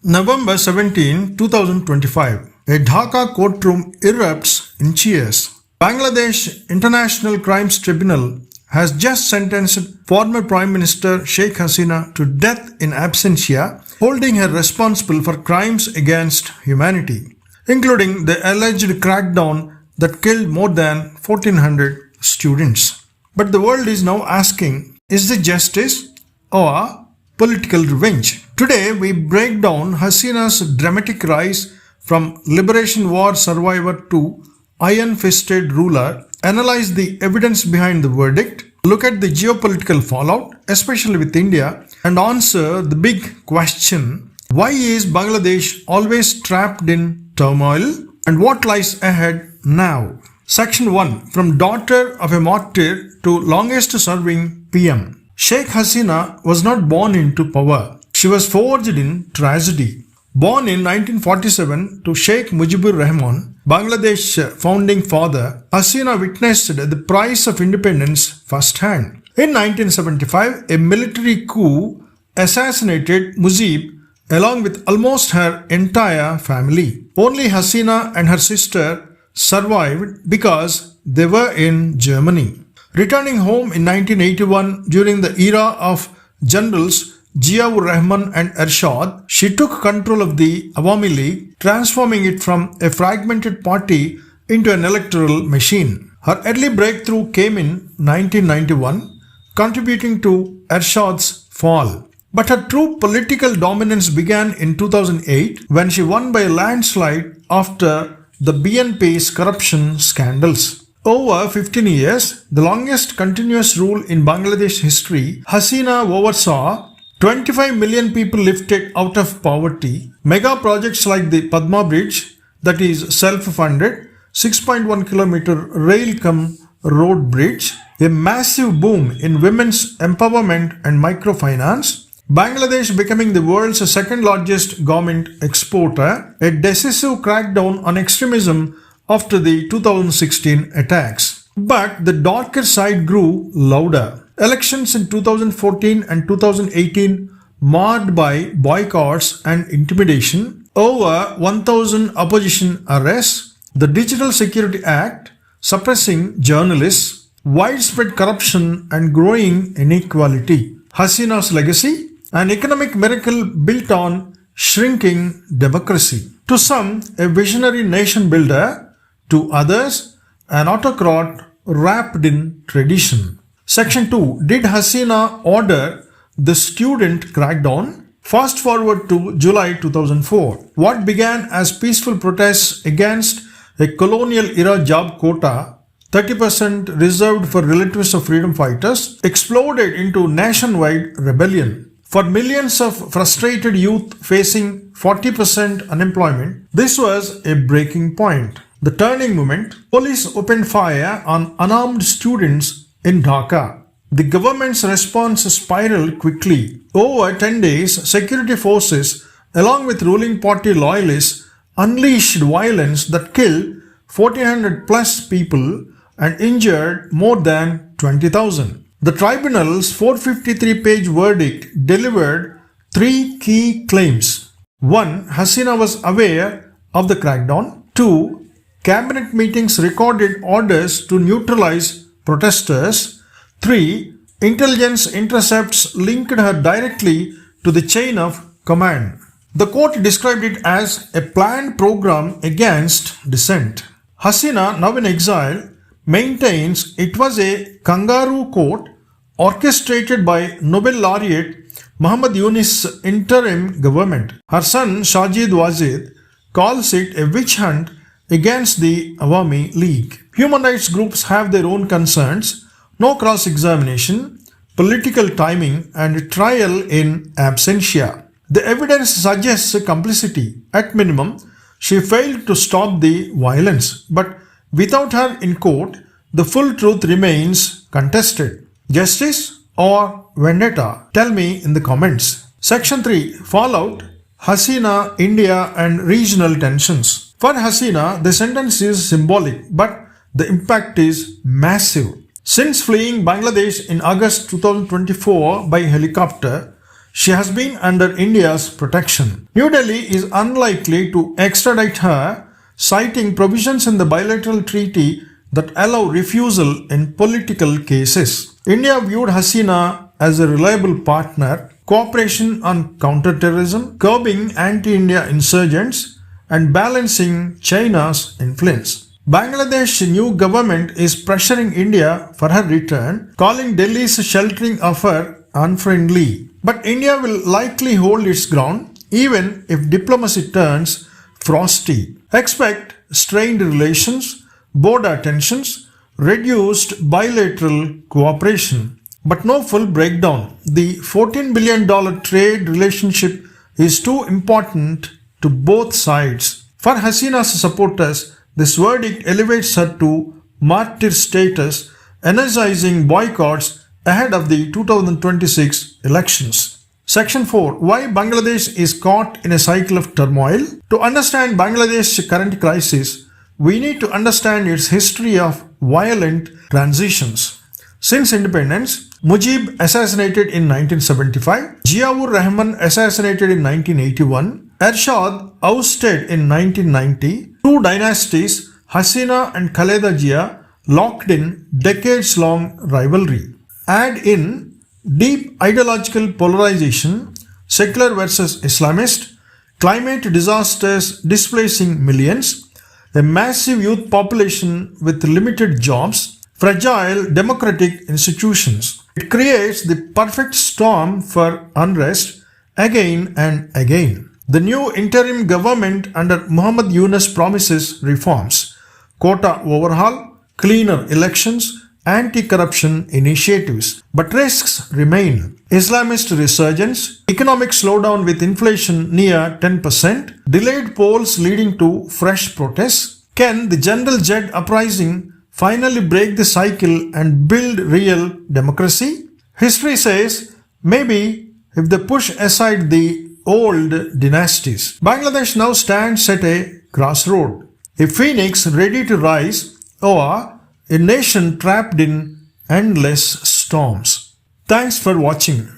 November 17, 2025. A Dhaka courtroom erupts in cheers. Bangladesh International Crimes Tribunal has just sentenced former Prime Minister Sheikh Hasina to death in absentia, holding her responsible for crimes against humanity, including the alleged crackdown that killed more than 1,400 students. But the world is now asking, is this justice or political revenge? Today we break down Hasina's dramatic rise from Liberation War survivor to iron-fisted ruler, analyze the evidence behind the verdict, look at the geopolitical fallout, especially with India, and answer the big question, why is Bangladesh always trapped in turmoil and what lies ahead now? Section 1. From daughter of a martyr to longest serving PM. Sheikh Hasina was not born into power. She was forged in tragedy. Born in 1947 to Sheikh Mujibur Rahman, Bangladesh founding father, Hasina witnessed the price of independence firsthand. In 1975, a military coup assassinated Mujib along with almost her entire family. Only Hasina and her sister survived because they were in Germany. Returning home in 1981 during the era of generals Ziaur Rahman and Ershad, she took control of the Awami League, transforming it from a fragmented party into an electoral machine. Her early breakthrough came in 1991, contributing to Ershad's fall. But her true political dominance began in 2008 when she won by a landslide after the BNP's corruption scandals. Over 15 years, the longest continuous rule in Bangladesh history, Hasina oversaw 25 million people lifted out of poverty, mega projects like the Padma Bridge, that is self-funded, 6.1 kilometer rail-cum-road bridge, a massive boom in women's empowerment and microfinance, Bangladesh becoming the world's second largest garment exporter, a decisive crackdown on extremism after the 2016 attacks. But the darker side grew louder. Elections in 2014 and 2018 marred by boycotts and intimidation, over 1,000 opposition arrests, the Digital Security Act suppressing journalists, widespread corruption and growing inequality. Hasina's legacy, an economic miracle built on shrinking democracy. To some, a visionary nation builder, to others, an autocrat wrapped in tradition. Section 2. Did Hasina order the student crackdown? Fast forward to July 2004. What began as peaceful protests against a colonial-era job quota, 30% reserved for relatives of freedom fighters, exploded into nationwide rebellion. For millions of frustrated youth facing 40% unemployment, this was a breaking point. The turning moment, police opened fire on unarmed students in Dhaka. The government's response spiraled quickly. Over 10 days, security forces, along with ruling party loyalists, unleashed violence that killed 1,400 plus people and injured more than 20,000. The tribunal's 453-page verdict delivered three key claims. 1. Hasina was aware of the crackdown. 2. Cabinet meetings recorded orders to neutralize protesters. 3. Intelligence intercepts linked her directly to the chain of command. The court described it as a planned program against dissent. Hasina, now in exile, maintains it was a kangaroo court orchestrated by Nobel laureate Mohd Yusuf's interim government. Her son Sajid Wazid calls it a witch hunt against the Awami League. Human rights groups have their own concerns. No cross-examination, political timing and trial in absentia. The evidence suggests complicity. At minimum, she failed to stop the violence. But without her in court, the full truth remains contested. Justice or vendetta? Tell me in the comments. Section 3. Fallout, Hasina, India and regional tensions. For Hasina, the sentence is symbolic, but the impact is massive. Since fleeing Bangladesh in August 2024 by helicopter, she has been under India's protection. New Delhi is unlikely to extradite her, citing provisions in the bilateral treaty that allow refusal in political cases. India viewed Hasina as a reliable partner, cooperation on counterterrorism, curbing anti-India insurgents, and balancing China's influence. Bangladesh's new government is pressuring India for her return, calling Delhi's sheltering offer unfriendly. But India will likely hold its ground even if diplomacy turns frosty. Expect strained relations, border tensions, reduced bilateral cooperation, but no full breakdown. The $14 billion trade relationship is too important to both sides. For Hasina's supporters, this verdict elevates her to martyr status, energizing boycotts ahead of the 2026 elections. Section 4. Why Bangladesh is caught in a cycle of turmoil? To understand Bangladesh's current crisis, we need to understand its history of violent transitions. Since independence, Mujib assassinated in 1975, Ziaur Rahman assassinated in 1981, Ershad ousted in 1990, two dynasties, Hasina and Khaleda Zia, locked in decades-long rivalry. Add in deep ideological polarization, secular versus Islamist, climate disasters displacing millions, a massive youth population with limited jobs, fragile democratic institutions. It creates the perfect storm for unrest again and again. The new interim government under Mohd Yusuf promises reforms, quota overhaul, cleaner elections, anti-corruption initiatives. But risks remain. Islamist resurgence, economic slowdown with inflation near 10%, delayed polls leading to fresh protests. Can the General Jed uprising finally break the cycle and build real democracy? History says maybe if they push aside the old dynasties. Bangladesh now stands at a crossroad, a phoenix ready to rise, or a nation trapped in endless storms. Thanks for watching.